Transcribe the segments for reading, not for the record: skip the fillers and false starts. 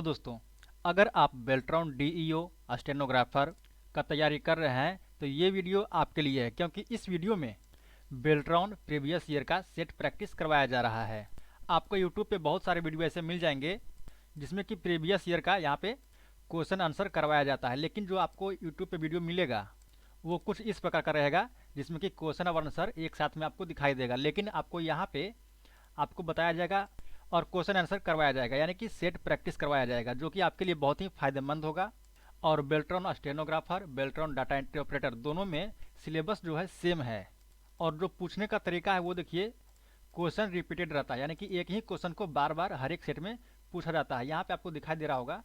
तो दोस्तों, अगर आप बेल्ट्रॉन डीईओ स्टेनोग्राफर का तैयारी कर रहे हैं तो ये वीडियो आपके लिए है, क्योंकि इस वीडियो में बेल्ट्रॉन प्रीवियस ईयर का सेट प्रैक्टिस करवाया जा रहा है। आपको यूट्यूब पे बहुत सारे वीडियो ऐसे मिल जाएंगे जिसमें कि प्रीवियस ईयर का यहाँ पे क्वेश्चन आंसर करवाया जाता है, लेकिन जो आपको यूट्यूब पे वीडियो मिलेगा वो कुछ इस प्रकार का रहेगा जिसमें कि क्वेश्चन और आंसर एक साथ में आपको दिखाई देगा, लेकिन आपको यहाँ पे आपको बताया जाएगा और क्वेश्चन आंसर करवाया जाएगा, यानी कि सेट प्रैक्टिस करवाया जाएगा, जो कि आपके लिए बहुत ही फायदेमंद होगा। और Beltron stenographer, Beltron data entry operator दोनों में सिलेबस जो है सेम है। और जो पूछने का तरीका है वो देखिए, क्वेश्चन रिपीटेड रहता है, यानी कि एक ही क्वेश्चन को बार बार हर एक सेट में पूछा जाता है। यहाँ पे आपको दिखाई दे रहा होगा,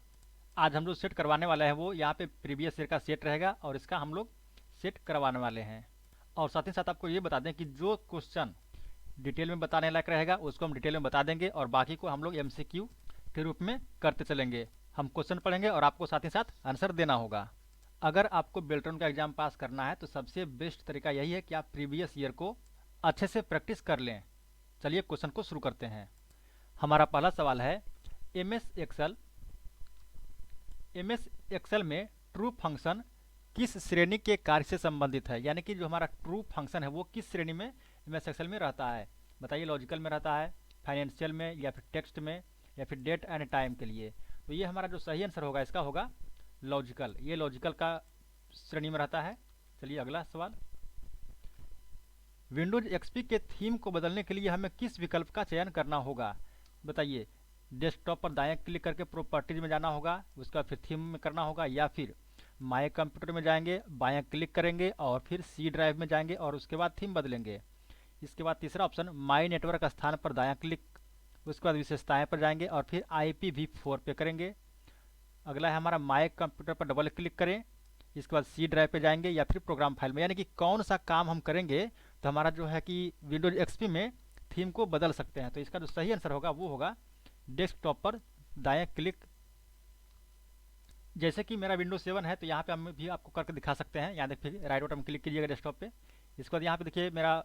आज हम जो सेट करवाने वाले हैं वो यहाँ पे प्रीवियस ईयर का सेट रहेगा और इसका हम लोग सेट करवाने वाले हैं। और साथ ही साथ आपको ये बता दें कि जो क्वेश्चन डिटेल में बताने लायक रहेगा उसको हम डिटेल में बता देंगे और बाकी को हम लोग एमसीक्यू के रूप में करते चलेंगे। हम क्वेश्चन पढ़ेंगे और आपको साथ ही साथ आंसर देना होगा। अगर आपको बेल्ट्रॉन का एग्जाम पास करना है तो सबसे बेस्ट तरीका यही है कि आप प्रीवियस ईयर को अच्छे से प्रैक्टिस कर लें। चलिए क्वेश्चन को शुरू करते हैं। हमारा पहला सवाल है, एम एस एक्सेल में ट्रू फंक्शन किस श्रेणी के कार्य से संबंधित है, यानी कि जो हमारा ट्रू फंक्शन है वो किस श्रेणी में एम एस एक्सेल में रहता है। बताइए, लॉजिकल में रहता है, फाइनेंशियल में, या फिर टेक्स्ट में, या फिर डेट एंड टाइम के लिए। तो ये हमारा जो सही आंसर होगा इसका होगा लॉजिकल। ये लॉजिकल का श्रेणी में रहता है। चलिए अगला सवाल, विंडोज एक्सपी के थीम को बदलने के लिए हमें किस विकल्प का चयन करना होगा। बताइए, डेस्कटॉप पर दायां क्लिक करके प्रॉपर्टीज में जाना होगा, उसका फिर थीम में करना होगा, या फिर माय कंप्यूटर में जाएंगे, बायां क्लिक करेंगे और फिर सी ड्राइव में जाएंगे और उसके बाद थीम बदलेंगे। इसके बाद तीसरा ऑप्शन, माई नेटवर्क स्थान पर दायां क्लिक, उसके बाद विशेषताएं पर जाएंगे और फिर IPv4 पे करेंगे। अगला है हमारा माय कंप्यूटर पर डबल क्लिक करें, इसके बाद सी ड्राइव पे जाएंगे या फिर प्रोग्राम फाइल में, यानी कि कौन सा काम हम करेंगे तो हमारा जो है कि विंडोज एक्सपी में थीम को बदल सकते हैं। तो इसका जो सही आंसर होगा वो होगा डेस्कटॉप पर दायां क्लिक। जैसे कि मेरा विंडोज 7 है तो यहाँ पे हम भी आपको करके दिखा सकते हैं। यहाँ देखिए, राइट बटन क्लिक कीजिएगा डेस्कटॉप पे, इसके बाद यहाँ पे देखिए मेरा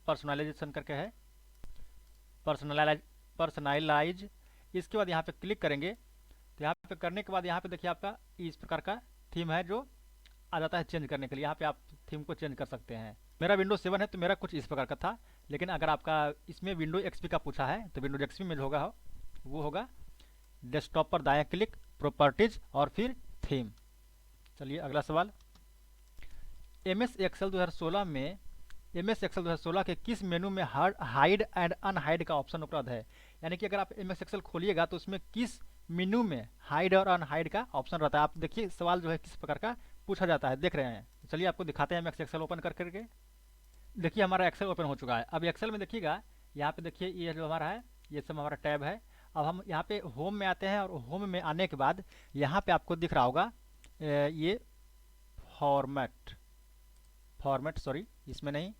पर्सनलाइजेशन करके है, पर्सनलाइज। इसके बाद यहाँ पे क्लिक करेंगे तो यहाँ पे करने के बाद यहाँ पे देखिए आपका इस प्रकार का थीम है जो आ जाता है चेंज करने के लिए। यहाँ पे आप थीम को चेंज कर सकते हैं। मेरा विंडोज 7 है तो मेरा कुछ इस प्रकार का था, लेकिन अगर आपका इसमें विंडोज एक्सपी का पूछा है तो विंडोज एक्सपी में जो होगा वो होगा डेस्कटॉप पर दायां क्लिक, प्रॉपर्टीज और फिर थीम। चलिए अगला सवाल, एम एस एक्सेल 2016 के किस मेनू में हाइड एंड अनहाइड का ऑप्शन उपलब्ध है। यानी कि अगर आप एम एस एक्सेल खोलिएगा तो उसमें किस मेनू में हाइड और अनहाइड का ऑप्शन रहता है। आप देखिए सवाल जो है किस प्रकार का पूछा जाता है, देख रहे हैं। चलिए आपको दिखाते हैं एम एस एक्सेल ओपन कर करके। देखिए हमारा एक्सेल ओपन हो चुका है। अब एक्सेल में देखिएगा, यहाँ पे देखिए ये जो हमारा है ये सब हमारा टैब है। अब हम यहाँ पे होम में आते हैं और होम में आने के बाद यहाँ पे आपको दिख रहा होगा ये फॉर्मेट सॉरी इसमें नहीं,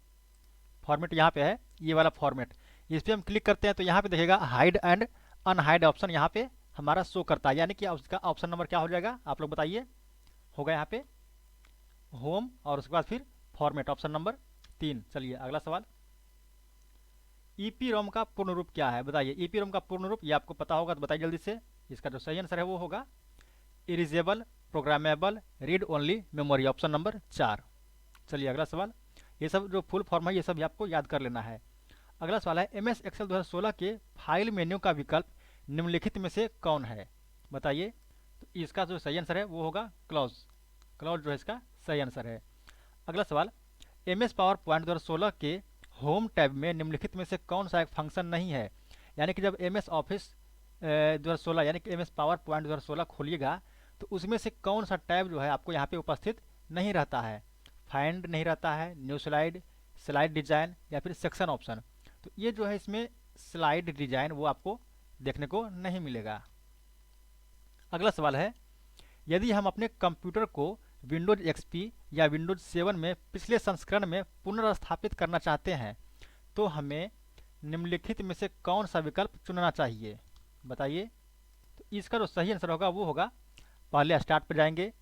फॉर्मेट यहाँ पे है, ये वाला फॉर्मेट। इस पर हम क्लिक करते हैं तो यहाँ पे देखिएगा हाइड एंड अनहाइड ऑप्शन यहाँ पे हमारा शो करता है, यानी कि उसका ऑप्शन नंबर क्या हो जाएगा आप लोग बताइए। होगा यहाँ पे होम और उसके बाद फिर फॉर्मेट, ऑप्शन नंबर 3। चलिए अगला सवाल, ईपी रोम का पूर्ण रूप क्या है। बताइए, ईपी रोम का पूर्ण रूप ये आपको पता होगा तो बताइए जल्दी से। इसका जो सही आंसर है वो होगा erasable programmable read only memory, option number 4। चलिए अगला सवाल, ये सब जो फुल फॉर्म है ये सब आपको याद कर लेना है। अगला सवाल है, एम एस एक्सेल 2016 के फाइल मेन्यू का विकल्प निम्नलिखित में से कौन है। बताइए, तो इसका जो सही आंसर है वो होगा क्लॉज जो है इसका सही आंसर है। अगला सवाल, एम एस पावर पॉइंट 2016 के होम टैब में निम्नलिखित में से कौन सा एक फंक्शन नहीं है। यानी कि जब एम एस ऑफिस 2016 यानी कि एम एस पावर पॉइंट 2016 खोलिएगा तो उसमें से कौन सा टैब जो है आपको यहाँ पे उपस्थित नहीं रहता है। फाइंड नहीं रहता है, न्यू स्लाइड, स्लाइड डिजाइन या फिर सेक्शन ऑप्शन। तो ये जो है इसमें स्लाइड डिजाइन वो आपको देखने को नहीं मिलेगा। अगला सवाल है, यदि हम अपने कंप्यूटर को विंडोज एक्सपी या विंडोज 7 में पिछले संस्करण में पुनर्स्थापित करना चाहते हैं तो हमें निम्नलिखित में से कौन सा विकल्प चुनना चाहिए। बताइए, तो इसका जो सही आंसर होगा वो होगा, पहले स्टार्ट पे जाएंगे,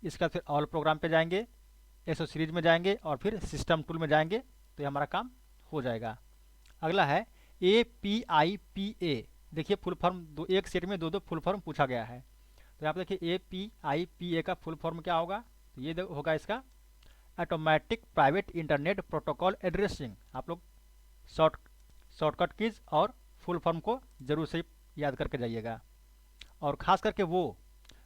इसके बाद फिर ऑल प्रोग्राम पे जाएंगे, एसोसीरीज में जाएंगे और फिर सिस्टम टूल में जाएंगे तो ये हमारा काम हो जाएगा। अगला है APIPA देखिए फुल फॉर्म एक सेट में दो दो फुल फॉर्म पूछा गया है। तो यहाँ पे देखिए API-PA का फुल फॉर्म क्या होगा, तो ये होगा इसका automatic private internet protocol addressing. आप लोग शॉर्ट शॉर्टकट कीज और फुल फॉर्म को जरूर से याद करके जाइएगा, और ख़ास करके वो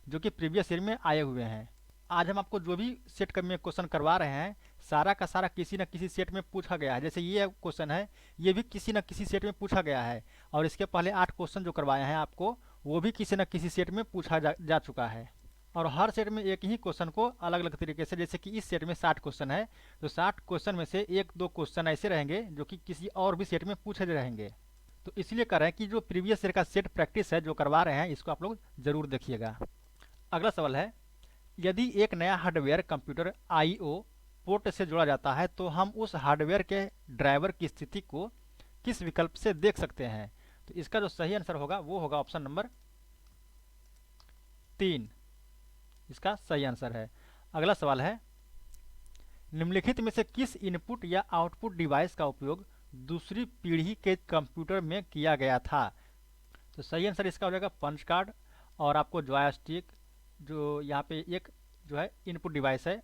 जो कि प्रीवियस ईयर में आए हुए हैं। आज हम आपको जो भी सेट में क्वेश्चन करवा रहे हैं, सारा का सारा किसी न किसी सेट में पूछा गया है। जैसे ये क्वेश्चन है, ये भी किसी न किसी सेट में पूछा गया है, और इसके पहले 8 क्वेश्चन जो करवाए हैं आपको, वो भी किसी न किसी सेट में पूछा जा चुका है। और हर सेट में एक ही क्वेश्चन को अलग अलग तरीके से, जैसे कि इस सेट में 60 क्वेश्चन है, तो 60 क्वेश्चन में से एक दो क्वेश्चन ऐसे रहेंगे जो कि किसी और भी सेट में पूछे रहेंगे। तो इसलिए कर रहे हैं कि जो प्रीवियस ईयर का सेट प्रैक्टिस है जो करवा रहे हैं, इसको आप लोग जरूर देखिएगा। अगला सवाल है, यदि एक नया हार्डवेयर कंप्यूटर IO पोर्ट से जोड़ा जाता है तो हम उस हार्डवेयर के ड्राइवर की स्थिति को किस विकल्प से देख सकते हैं। तो इसका जो सही आंसर होगा वो होगा ऑप्शन नंबर 3, इसका सही आंसर है। अगला सवाल है, निम्नलिखित में से किस इनपुट या आउटपुट डिवाइस का उपयोग दूसरी पीढ़ी के कंप्यूटर में किया गया था। तो सही आंसर इसका हो जाएगा पंच कार्ड, और आपको जॉयस्टिक जो यहाँ पे एक जो है इनपुट डिवाइस है।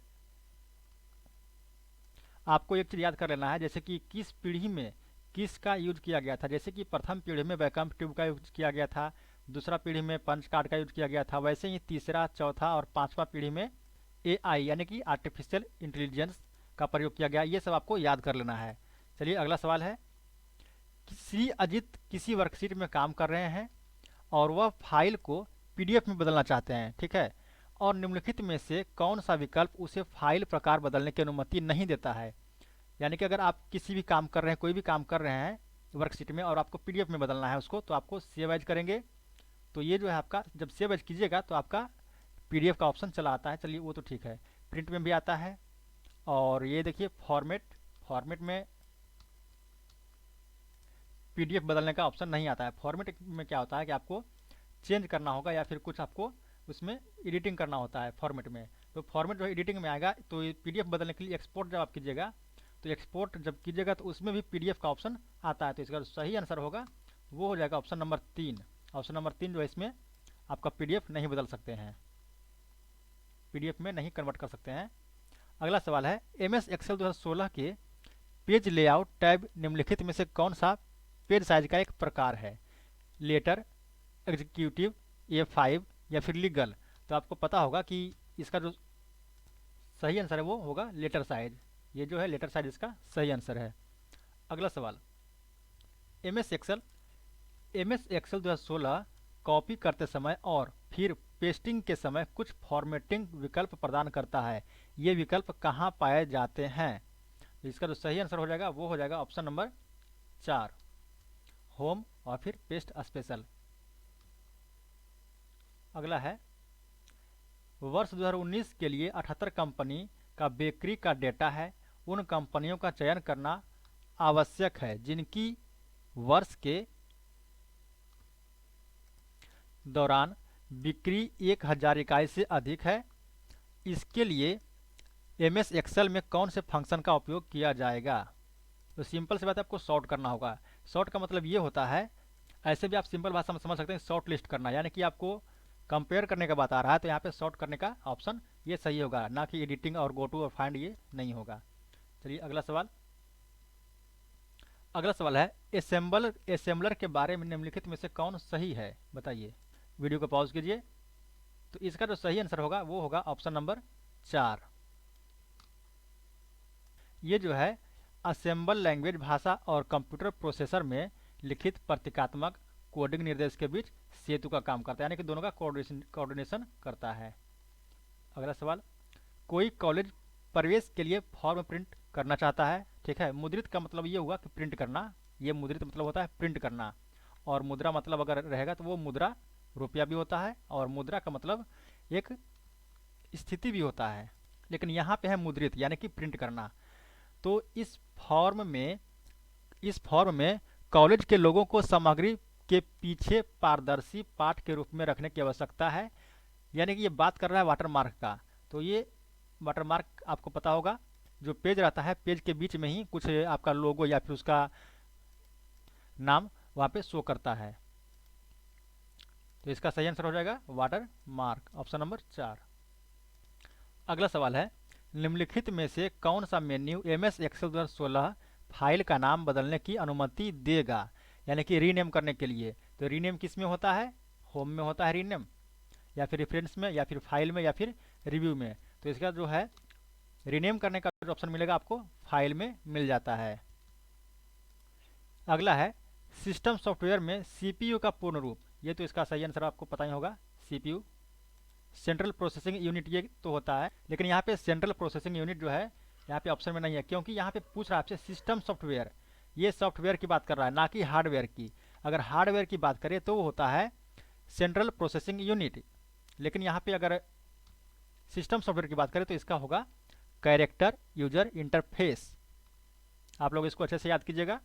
आपको एक चीज़ याद कर लेना है, जैसे कि किस पीढ़ी में किसका यूज किया गया था। जैसे कि प्रथम पीढ़ी में वैक्यूम ट्यूब का यूज किया गया था, दूसरा पीढ़ी में पंच कार्ड का यूज किया गया था, वैसे ही तीसरा, चौथा और पांचवा पीढ़ी में AI यानी कि आर्टिफिशियल इंटेलिजेंस का प्रयोग किया गया। ये सब आपको याद कर लेना है। चलिए अगला सवाल है, श्री अजित किसी वर्कशीट में काम कर रहे हैं और वह फाइल को PDF में बदलना चाहते हैं, ठीक है, और निम्नलिखित में से कौन सा विकल्प उसे फाइल प्रकार बदलने की अनुमति नहीं देता है। यानी कि अगर आप किसी भी काम कर रहे हैं, कोई भी काम कर रहे हैं वर्कशीट में, और आपको PDF में बदलना है उसको, तो आपको सेव एज करेंगे। तो ये जो है आपका जब सेव एज कीजिएगा तो आपका PDF का ऑप्शन चला आता है। चलिए वो तो ठीक है, प्रिंट में भी आता है, और ये देखिए फॉर्मेट में PDF बदलने का ऑप्शन नहीं आता है। फॉर्मेट में क्या होता है कि आपको चेंज करना होगा या फिर कुछ आपको उसमें एडिटिंग करना होता है फॉर्मेट में। तो फॉर्मेट जो है एडिटिंग में आएगा, तो PDF बदलने के लिए एक्सपोर्ट जब आप कीजिएगा, तो एक्सपोर्ट जब कीजिएगा तो उसमें भी PDF का ऑप्शन आता है। तो इसका सही आंसर होगा वो हो जाएगा ऑप्शन नंबर 3। ऑप्शन नंबर 3 जो है इसमें आपका PDF नहीं बदल सकते हैं, PDF में नहीं कन्वर्ट कर सकते हैं। अगला सवाल है, MS एक्सेल 2016 के पेज लेआउट टैब निम्नलिखित में से कौन सा पेज साइज का एक प्रकार है। लेटर, एग्जीक्यूटिव, A5 या फिर लीगल। तो आपको पता होगा कि इसका जो सही आंसर है वो होगा लेटर साइज। ये जो है लेटर साइज इसका सही आंसर है। अगला सवाल, MS एक्सेल 2016 कॉपी करते समय और फिर पेस्टिंग के समय कुछ फॉर्मेटिंग विकल्प प्रदान करता है। ये विकल्प कहाँ पाए जाते हैं। तो इसका जो सही आंसर हो जाएगा वो हो जाएगा ऑप्शन नंबर 4, होम और फिर पेस्ट स्पेशल। अगला है, वर्ष 2019 के लिए 78 कंपनी का बेकरी का डेटा है। उन कंपनियों का चयन करना आवश्यक है जिनकी वर्ष के दौरान बिक्री 1000 इकाई से अधिक है। इसके लिए MS एक्सेल में कौन से फंक्शन का उपयोग किया जाएगा। तो सिंपल सी बात है, आपको सॉर्ट करना होगा। सॉर्ट का मतलब ये होता है, ऐसे भी आप सिंपल भाषा में समझ सकते हैं, शॉर्ट लिस्ट करना, यानी कि आपको कंपेयर करने का बात आ रहा है, तो यहाँ पे सॉर्ट करने का ऑप्शन ये सही होगा, ना कि एडिटिंग और गो टू और फाइंड ये नहीं होगा। चलिए अगला सवाल है, असेंबलर के बारे में निम्नलिखित में से कौन सही है, बताइए। वीडियो को पॉज कीजिए। तो इसका जो सही आंसर होगा वो होगा ऑप्शन नंबर 4। ये जो है असेंबल लैंग्वेज भाषा और कंप्यूटर प्रोसेसर में लिखित प्रतीकात्मक कोडिंग निर्देश के बीच सेतु का काम करता है, यानी कि दोनों का कोऑर्डिनेशन करता है। अगला सवाल, कोई कॉलेज प्रवेश के लिए फॉर्म प्रिंट करना चाहता है, ठीक है। मुद्रित का मतलब ये हुआ कि प्रिंट करना, ये मुद्रित मतलब होता है प्रिंट करना, और मुद्रा मतलब अगर रहेगा तो वो मुद्रा रुपया भी होता है, और मुद्रा का मतलब एक स्थिति भी होता है, लेकिन यहाँ पे है मुद्रित यानी कि प्रिंट करना। तो इस फॉर्म में कॉलेज के लोगों को सामग्री के पीछे पारदर्शी पाठ के रूप में रखने की आवश्यकता है, यानी कि ये बात कर रहा है वाटरमार्क का। तो ये वाटरमार्क आपको पता होगा, जो पेज रहता है पेज के बीच में ही कुछ आपका लोगो या फिर उसका नाम वहाँ पे शो करता है। तो इसका सही आंसर हो जाएगा वाटर मार्क, ऑप्शन नंबर 4। अगला सवाल है, निम्नलिखित में से कौन सा मेन्यू MS एक्सेल 2016 फाइल का नाम बदलने की अनुमति देगा, यानी कि रीनेम करने के लिए। तो रीनेम किस में होता है, होम में होता है रीनेम, या फिर रेफरेंस में, या फिर फाइल में, या फिर रिव्यू में। तो इसका जो है रीनेम करने का जो ऑप्शन मिलेगा आपको फाइल में मिल जाता है। अगला है, सिस्टम सॉफ्टवेयर में CPU का पूर्ण रूप, ये तो इसका सही आंसर आपको पता ही होगा, CPU सेंट्रल प्रोसेसिंग यूनिट ये तो होता है, लेकिन यहाँ पे सेंट्रल प्रोसेसिंग यूनिट जो है यहाँ पे ऑप्शन में नहीं है, क्योंकि यहाँ पे पूछ रहा है आपसे सिस्टम सॉफ्टवेयर, ये सॉफ्टवेयर की बात कर रहा है ना कि हार्डवेयर की। अगर हार्डवेयर की बात करें तो वो होता है सेंट्रल प्रोसेसिंग यूनिट, लेकिन यहाँ पे अगर सिस्टम सॉफ्टवेयर की बात करें तो इसका होगा कैरेक्टर यूजर इंटरफेस। आप लोग इसको अच्छे से याद कीजिएगा।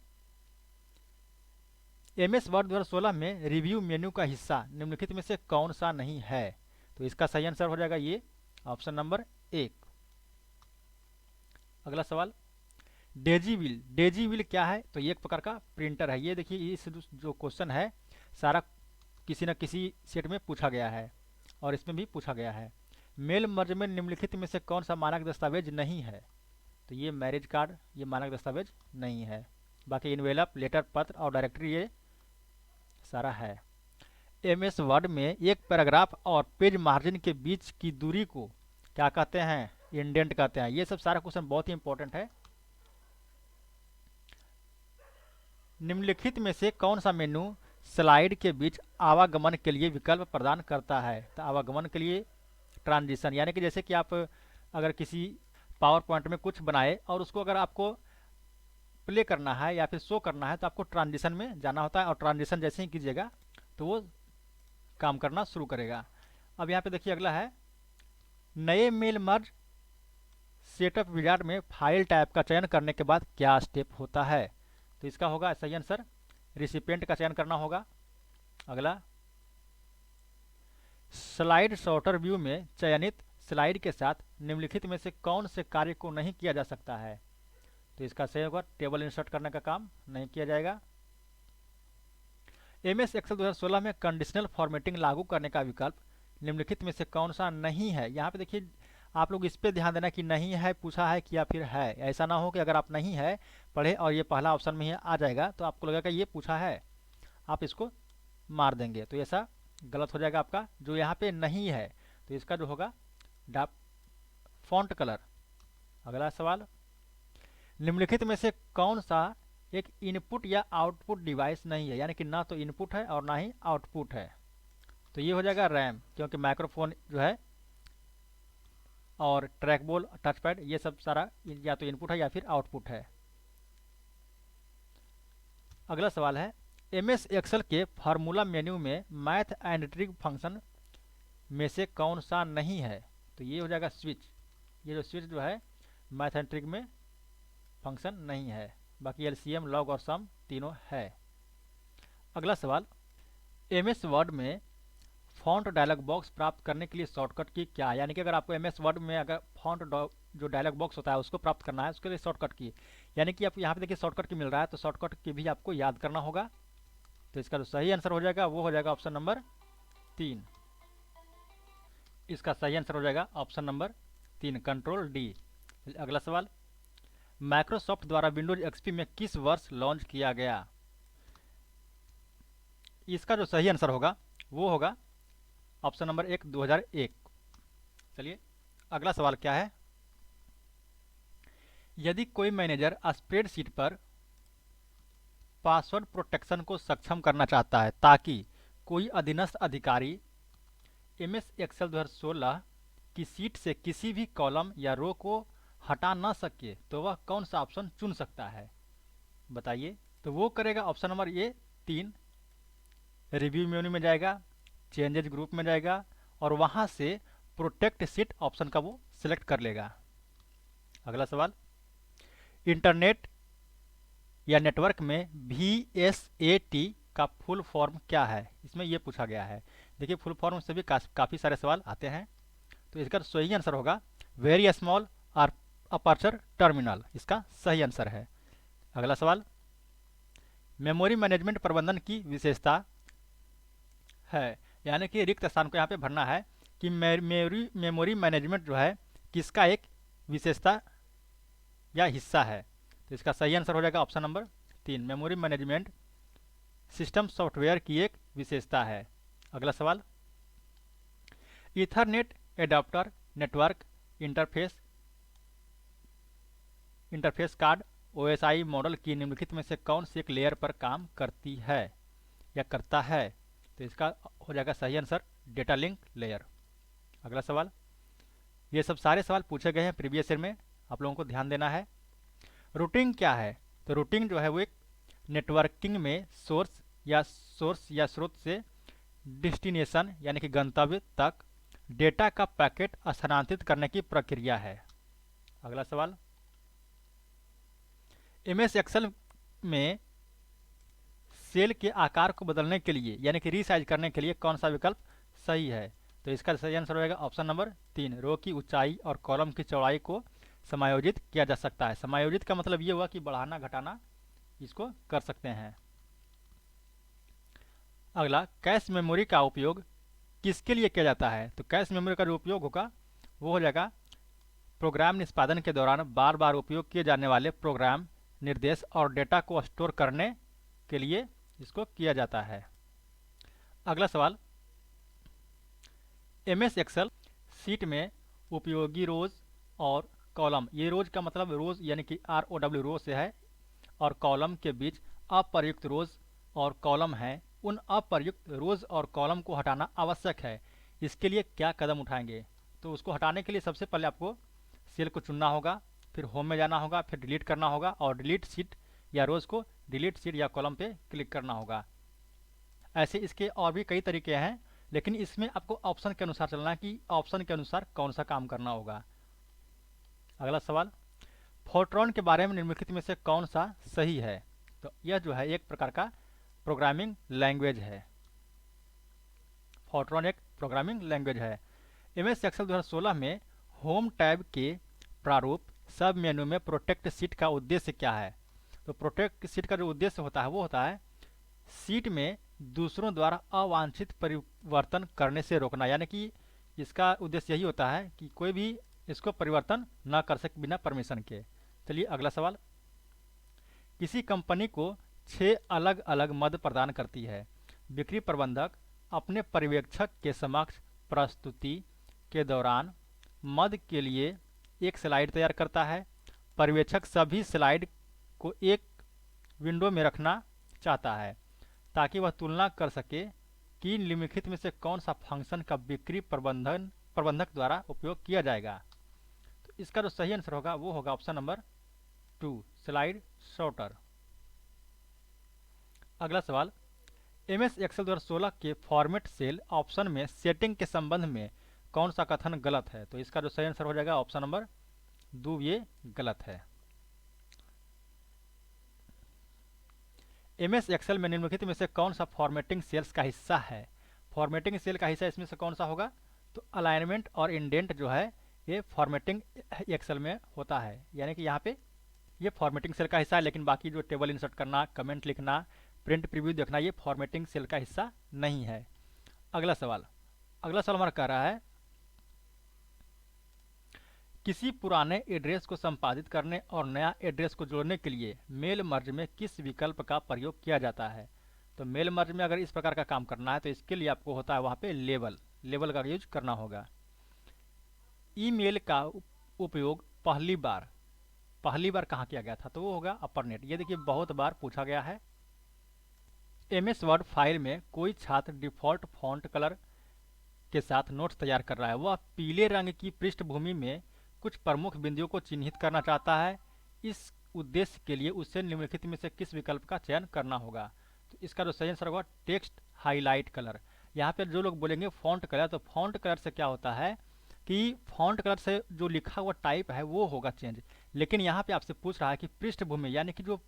MS वर्ड 2016 में रिव्यू मेन्यू का हिस्सा निम्नलिखित में से कौन सा नहीं है। तो इसका सही आंसर हो जाएगा ये ऑप्शन नंबर 1। अगला सवाल, डेजीविल, डेजीविल क्या है। तो ये एक प्रकार का प्रिंटर है। ये देखिए इस जो क्वेश्चन है सारा किसी न किसी सेट में पूछा गया है और इसमें भी पूछा गया है। मेल मर्ज में निम्नलिखित में से कौन सा मानक दस्तावेज नहीं है। तो ये मैरिज कार्ड, ये मानक दस्तावेज नहीं है। बाकी इन्वेलप, लेटर, पत्र और डायरेक्टरी ये सारा है। MS वर्ड में एक पैराग्राफ और पेज मार्जिन के बीच की दूरी को क्या कहते हैं, इंडेंट कहते हैं। ये सब सारा क्वेश्चन बहुत ही इंपॉर्टेंट है। निम्नलिखित में से कौन सा मेनू स्लाइड के बीच आवागमन के लिए विकल्प प्रदान करता है। तो आवागमन के लिए ट्रांजिशन, यानी कि जैसे कि आप अगर किसी पावर पॉइंट में कुछ बनाए और उसको अगर आपको प्ले करना है या फिर शो करना है तो आपको ट्रांजिशन में जाना होता है, और ट्रांजिशन जैसे ही कीजिएगा तो वो काम करना शुरू करेगा। अब यहाँ पे देखिए अगला है, नए मेल मर्ज सेटअप विजार्ड में फाइल टाइप का चयन करने के बाद क्या स्टेप होता है। तो इसका होगा सही आंसर रिसिपिएंट का चयन करना होगा। अगला, स्लाइड सॉर्टर व्यू में चयनित स्लाइड के साथ निम्नलिखित में से कौन से कार्य को नहीं किया जा सकता है। तो इसका सही होगा टेबल इंसर्ट करने का काम नहीं किया जाएगा। MS एक्सेल 2016 में कंडीशनल फॉर्मेटिंग लागू करने का विकल्प निम्नलिखित में से कौन सा नहीं है। यहाँ पे देखिए आप लोग इस पे ध्यान देना कि नहीं है पूछा है कि या फिर है। ऐसा ना हो कि अगर आप नहीं है पढ़े और ये पहला ऑप्शन में ही आ जाएगा तो आपको लगेगा ये पूछा है, आप इसको मार देंगे, तो ऐसा गलत हो जाएगा आपका। जो यहाँ पे नहीं है तो इसका जो होगा फॉन्ट कलर। अगला सवाल, निम्नलिखित में से कौन सा एक इनपुट या आउटपुट डिवाइस नहीं है, यानी कि ना तो इनपुट है और ना ही आउटपुट है। तो ये हो जाएगा रैम, क्योंकि माइक्रोफोन जो है और ट्रैक बॉल, टच पैड, ये सब सारा या तो इनपुट है या फिर आउटपुट है। अगला सवाल है, MS एक्सेल के फार्मूला मेन्यू में मैथ एंड ट्रिक फंक्शन में से कौन सा नहीं है। तो ये हो जाएगा स्विच। ये जो स्विच जो है मैथ एंड ट्रिक में फंक्शन नहीं है, बाकी LCM, लॉग और सम तीनों है। अगला सवाल, MS वर्ड में फॉन्ट डायलॉग बॉक्स प्राप्त करने के लिए शॉर्टकट की क्या है, यानी कि अगर आपको MS वर्ड में अगर फॉन्ट जो डायलॉग बॉक्स होता है उसको प्राप्त करना है उसके लिए शॉर्टकट की, यानी कि आप यहाँ पे देखिए शॉर्टकट की मिल रहा है तो शॉर्टकट की भी आपको याद करना होगा। तो इसका जो सही आंसर हो जाएगा वो हो जाएगा ऑप्शन नंबर 3। इसका सही आंसर हो जाएगा ऑप्शन नंबर 3, कंट्रोल D। अगला सवाल, माइक्रोसॉफ्ट द्वारा विंडोज XP में किस वर्ष लॉन्च किया गया। इसका जो सही आंसर होगा वो होगा ऑप्शन नंबर 1, 2001। चलिए अगला सवाल क्या है, यदि कोई मैनेजर स्प्रेडशीट पर पासवर्ड प्रोटेक्शन को सक्षम करना चाहता है ताकि कोई अधीनस्थ अधिकारी MS एक्सेल 2016 की सीट से किसी भी कॉलम या रो को हटा ना सके तो वह कौन सा ऑप्शन चुन सकता है, बताइए। तो वो करेगा ऑप्शन नंबर ये 3, रिव्यू मेन्यू में जाएगा, चेंजेज ग्रुप में जाएगा और वहां से प्रोटेक्ट सीट ऑप्शन का वो सिलेक्ट कर लेगा। अगला सवाल, इंटरनेट या नेटवर्क में VSAT का फुल फॉर्म क्या है, इसमें ये पूछा गया है। देखिए फुल फॉर्म से भी काफ़ी सारे सवाल आते हैं, तो इसका सही आंसर होगा वेरी स्मॉल अपर्चर टर्मिनल, इसका सही आंसर है। अगला सवाल, मेमोरी मैनेजमेंट प्रबंधन की विशेषता है यानी कि रिक्त स्थान को यहाँ पे भरना है कि मेमोरी मैनेजमेंट जो है किसका एक विशेषता या हिस्सा है। तो इसका सही आंसर हो जाएगा option number 3, memory management system software की एक विशेषता है। अगला सवाल, ethernet adapter network interface card OSI model की निम्नलिखित में से कौन सी एक लेयर पर काम करती है या करता है। तो इसका हो जाएगा सही आंसर डेटा लिंक लेयर। अगला सवाल, ये सब सारे सवाल पूछे गए हैं प्रीवियस ईयर में, आप लोगों को ध्यान देना है। रूटिंग क्या है। तो रूटिंग जो है वो एक नेटवर्किंग में सोर्स या स्रोत से डेस्टिनेशन यानी कि गंतव्य तक डेटा का पैकेट स्थानांतरित करने की प्रक्रिया है। अगला सवाल, MS एक्सेल में सेल के आकार को बदलने के लिए यानी कि रीसाइज करने के लिए कौन सा विकल्प सही है। तो इसका सही आंसर होगा ऑप्शन नंबर 3, रो की ऊंचाई और कॉलम की चौड़ाई को समायोजित किया जा सकता है। समायोजित का मतलब ये हुआ कि बढ़ाना घटाना इसको कर सकते हैं। अगला, कैश मेमोरी का उपयोग किसके लिए किया जाता है। तो कैश मेमोरी का जो उपयोग होगा वो हो जाएगा प्रोग्राम निष्पादन के दौरान बार बार उपयोग किए जाने वाले प्रोग्राम निर्देश और डेटा को स्टोर करने के लिए इसको किया जाता है। अगला सवाल, MS एक्सेल सीट में उपयोगी रोज और कॉलम, ये रोज का मतलब रोज यानी कि ROW रो से है, और कॉलम के बीच अप्रयुक्त रोज और कॉलम है। उन अप्रयुक्त रोज और कॉलम को हटाना आवश्यक है। इसके लिए क्या कदम उठाएंगे। तो उसको हटाने के लिए सबसे पहले आपको सेल को चुनना होगा, फिर होम में जाना होगा, फिर डिलीट करना होगा और डिलीट सीट या रोज को डिलीट सीट या कॉलम पे क्लिक करना होगा। ऐसे इसके और भी कई तरीके हैं, लेकिन इसमें आपको ऑप्शन के अनुसार चलना है कि ऑप्शन के अनुसार कौन सा काम करना होगा। अगला सवाल, फोर्ट्रॉन के बारे में निम्नलिखित में से कौन सा सही है। तो यह जो है एक प्रकार का प्रोग्रामिंग लैंग्वेज है। फोर्ट्रॉन एक प्रोग्रामिंग लैंग्वेज है। MS एक्सेल 2016 में होम टैब के प्रारूप सब मेनू में प्रोटेक्ट सीट का उद्देश्य क्या है। तो प्रोटेक्ट सीट का जो उद्देश्य होता है वो होता है सीट में दूसरों द्वारा अवांछित परिवर्तन करने से रोकना, यानी कि इसका उद्देश्य यही होता है कि कोई भी इसको परिवर्तन न कर सके बिना परमिशन के। चलिए अगला सवाल, किसी कंपनी को 6 अलग अलग मद प्रदान करती है। बिक्री प्रबंधक अपने पर्यवेक्षक के समक्ष प्रस्तुति के दौरान मद के लिए एक स्लाइड तैयार करता है। पर्यवेक्षक सभी स्लाइड को एक विंडो में रखना चाहता है ताकि वह तुलना कर सके कि निम्नलिखित में से कौन सा फंक्शन का बिक्री प्रबंधक द्वारा उपयोग किया जाएगा। तो इसका जो सही आंसर होगा वो होगा ऑप्शन नंबर 2, स्लाइड शॉर्टर। अगला सवाल, MS एक्सेल 2016 के फॉर्मेट सेल ऑप्शन में सेटिंग के संबंध में कौन सा कथन गलत है। तो इसका जो सही आंसर हो जाएगा ऑप्शन नंबर 2, ये गलत है। MS एक्सेल में निम्नलिखित में से कौन सा फॉर्मेटिंग सेल्स का हिस्सा है। फॉर्मेटिंग सेल का हिस्सा इसमें से कौन सा होगा। तो अलाइनमेंट और इंडेंट जो है ये फॉर्मेटिंग एक्सेल में होता है, यानी कि यहाँ पे ये फॉर्मेटिंग सेल का हिस्सा है, लेकिन बाकी जो टेबल इंसर्ट करना, कमेंट लिखना, प्रिंट प्रीव्यू देखना, ये फॉर्मेटिंग सेल का हिस्सा नहीं है। अगला सवाल हमारा कह रहा है किसी पुराने एड्रेस को संपादित करने और नया एड्रेस को जोड़ने के लिए मेल मर्ज में किस विकल्प का प्रयोग किया जाता है। तो मेल मर्ज में अगर इस प्रकार का काम करना है तो इसके लिए आपको होता है वहाँ पे लेबल का यूज करना होगा। ईमेल का उपयोग पहली बार कहाँ किया गया था। तो वो होगा अपर्नेट। ये देखिए बहुत बार पूछा गया है। MS वर्ड फाइल में कोई छात्र डिफॉल्ट फॉन्ट कलर के साथ नोट्स तैयार कर रहा है। वह पीले रंग की पृष्ठभूमि में कुछ प्रमुख बिंदुओं को चिन्हित करना चाहता है। इस उद्देश्य के लिए उसे निम्नलिखित में से किस विकल्प का चयन करना होगा। तो इसका जो सही आंसर होगा टेक्स्ट हाईलाइट कलर। यहाँ पे जो लोग बोलेंगे फॉन्ट कलर, तो फॉन्ट कलर से क्या होता है कि फॉन्ट कलर से जो लिखा हुआ टाइप है वो होगा चेंज, लेकिन यहाँ पे आपसे पूछ रहा है कि पृष्ठभूमि यानी कि जो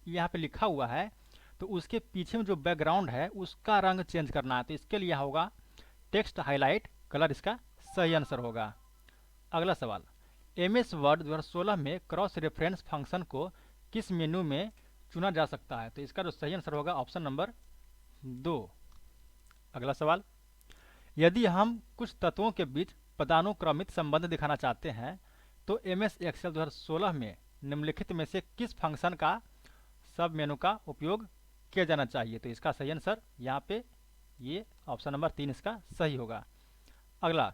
यहाँ पे लिखा हुआ है तो उसके पीछे में जो बैकग्राउंड है उसका रंग चेंज करना है। तो इसके लिए होगा टेक्स्ट हाईलाइट कलर, इसका सही आंसर होगा। अगला सवाल, MS वर्ड 2016 में क्रॉस रेफरेंस फंक्शन को किस मेनू में चुना जा सकता है। तो इसका जो सही आंसर होगा ऑप्शन नंबर 2। अगला सवाल, यदि हम कुछ तत्वों के बीच पदानुक्रमित संबंध दिखाना चाहते हैं तो MS एक्सेल 2016 में निम्नलिखित में से किस फंक्शन का सब मेनू का उपयोग किया जाना चाहिए? तो इसका सही आंसर यहाँ पे ये ऑप्शन नंबर 3 इसका सही होगा। अगला,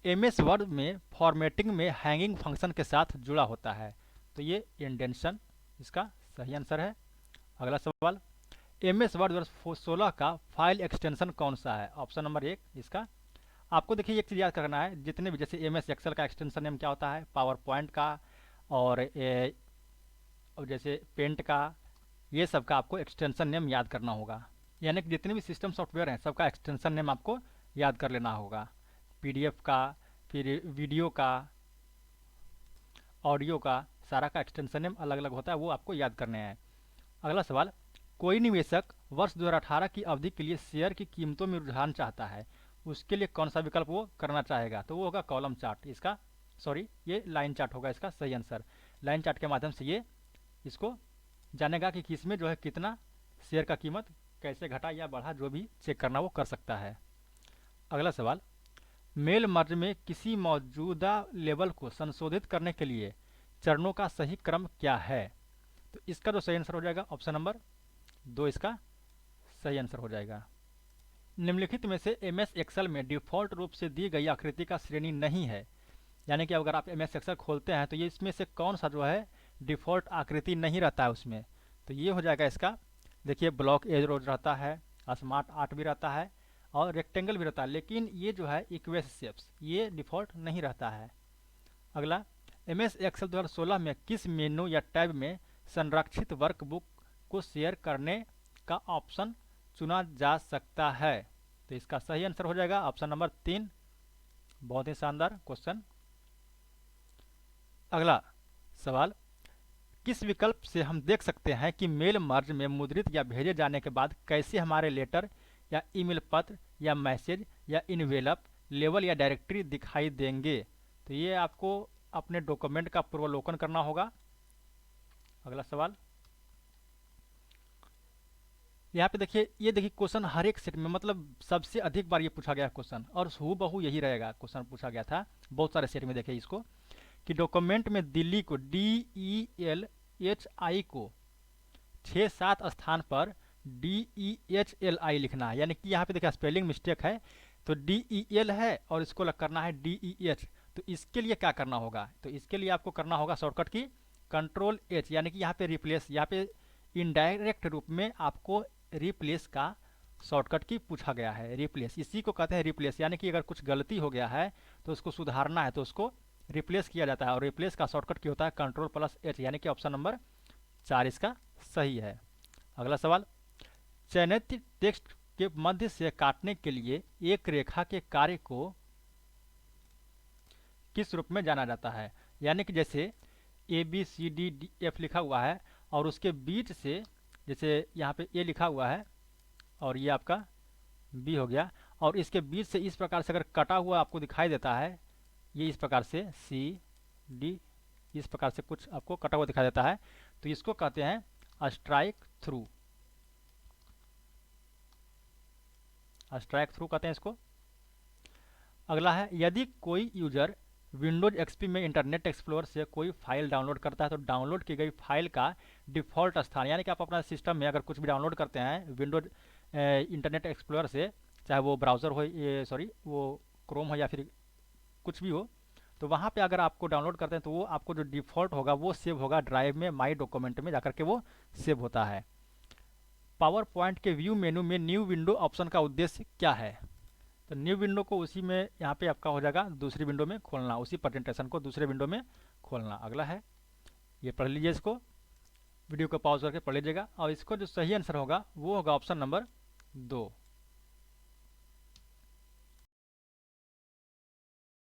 MS वर्ड में फॉर्मेटिंग में हैंगिंग फंक्शन के साथ जुड़ा होता है, तो ये इंडेंशन इसका सही आंसर है। अगला सवाल, MS वर्ड 2016 का फाइल एक्सटेंशन कौन सा है? ऑप्शन नंबर 1 इसका। आपको देखिए एक चीज़ याद करना है, जितने भी जैसे MS एक्सेल का एक्सटेंशन नेम क्या होता है, पावर पॉइंट का और जैसे पेंट का, ये सब का आपको एक्सटेंशन नेम याद करना होगा। यानी कि जितने भी सिस्टम सॉफ्टवेयर हैं सबका एक्सटेंशन नेम आपको याद कर लेना होगा। PDF का, फिर वीडियो का, ऑडियो का, सारा का एक्सटेंशन नेम अलग अलग होता है, वो आपको याद करने हैं। अगला सवाल, कोई निवेशक वर्ष 2018 की अवधि के लिए शेयर की कीमतों में रुझान चाहता है, उसके लिए कौन सा विकल्प वो करना चाहेगा? तो वो होगा कॉलम चार्ट इसका, सॉरी ये लाइन चार्ट होगा इसका सही आंसर। लाइन चार्ट के माध्यम से ये इसको जानेगा कि किसमें जो है कितना शेयर का कीमत कैसे घटा या बढ़ा, जो भी चेक करना वो कर सकता है। अगला सवाल, मेल मर्ज में किसी मौजूदा लेवल को संशोधित करने के लिए चरणों का सही क्रम क्या है? तो इसका जो सही आंसर हो जाएगा ऑप्शन नंबर 2 इसका सही आंसर हो जाएगा। निम्नलिखित में से MS एक्सेल में डिफ़ॉल्ट रूप से दी गई आकृति का श्रेणी नहीं है, यानी कि अगर आप MS एक्सेल खोलते हैं तो ये इसमें से कौन सा जो है डिफ़ॉल्ट आकृति नहीं रहता है उसमें? तो ये हो जाएगा इसका, देखिए ब्लॉक एरोज रहता है, स्मार्ट आर्ट भी रहता है और रेक्टेंगल भी रहता है, लेकिन ये जो है इक्वेस शेप्स ये डिफ़ॉल्ट नहीं रहता है। अगला, MS एक्सेल 2016 में किस मेनू या टैब में संरक्षित वर्कबुक को शेयर करने का ऑप्शन चुना जा सकता है? तो इसका सही आंसर हो जाएगा ऑप्शन नंबर 3। बहुत ही शानदार क्वेश्चन। अगला सवाल, किस विकल्प से हम देख सकते हैं कि मेल मर्ज में मुद्रित या भेजे जाने के बाद कैसे हमारे लेटर या ईमेल पत्र या मैसेज या इनवेलप लेवल या डायरेक्टरी दिखाई देंगे? तो ये आपको अपने डॉक्यूमेंट का पूर्वावलोकन करना होगा। अगला सवाल, यहाँ पे देखिए, ये देखिए क्वेश्चन हर एक सेट में मतलब सबसे अधिक बार ये पूछा गया क्वेश्चन, और हूबहू यही रहेगा क्वेश्चन पूछा गया था बहुत सारे सेट में। देखिए इसको कि डॉक्यूमेंट में दिल्ली को DELHI को 6-7 स्थान पर DEHLI लिखना है, यानी कि यहाँ पे देखिए स्पेलिंग मिस्टेक है, तो DEL है और इसको करना है DEH। तो इसके लिए क्या करना होगा? तो इसके लिए आपको करना होगा शॉर्टकट की Ctrl+H, यानी कि यहाँ पे रिप्लेस, यहाँ पे इनडायरेक्ट रूप में आपको रिप्लेस का शॉर्टकट की पूछा गया है। रिप्लेस, इसी को कहते हैं रिप्लेस, यानी कि अगर कुछ गलती हो गया है तो उसको सुधारना है तो उसको रिप्लेस किया जाता है, और रिप्लेस का शॉर्टकट क्या होता है? Ctrl+H, यानी कि ऑप्शन नंबर 4 इसका सही है। अगला सवाल, चयनित टेक्स्ट के मध्य से काटने के लिए एक रेखा के कार्य को किस रूप में जाना जाता है? यानी कि जैसे ABCDDF लिखा हुआ है और उसके बीच से जैसे यहाँ पे A लिखा हुआ है और ये आपका B हो गया, और इसके बीच से इस प्रकार से अगर कटा हुआ आपको दिखाई देता है, ये इस प्रकार से CD इस प्रकार से कुछ आपको कटा हुआ दिखाई देता है, तो इसको कहते हैं स्ट्राइक थ्रू। स्ट्राइक थ्रू कहते हैं इसको। अगला है, यदि कोई यूजर विंडोज XP में इंटरनेट एक्सप्लोरर से कोई फाइल डाउनलोड करता है तो डाउनलोड की गई फाइल का डिफ़ॉल्ट स्थान, यानी कि आप अपना सिस्टम में अगर कुछ भी डाउनलोड करते हैं विंडोज इंटरनेट एक्सप्लोरर से, चाहे वो ब्राउज़र हो, सॉरी वो क्रोम हो या फिर कुछ भी हो, तो वहाँ पे अगर आपको डाउनलोड करते हैं तो वो आपको जो डिफ़ॉल्ट होगा वो सेव होगा ड्राइव में, माई डॉक्यूमेंट में जाकर के वो सेव होता है। पावर पॉइंट के व्यू मेनू में न्यू विंडो ऑप्शन का उद्देश्य क्या है? तो न्यू विंडो को उसी में यहाँ पे आपका हो जाएगा दूसरी विंडो में खोलना, उसी प्रेजेंटेशन को दूसरे विंडो में खोलना। अगला है, ये पढ़ लीजिए, इसको वीडियो को पॉज करके पढ़ लीजिएगा, और इसको जो सही आंसर होगा वो होगा ऑप्शन नंबर 2।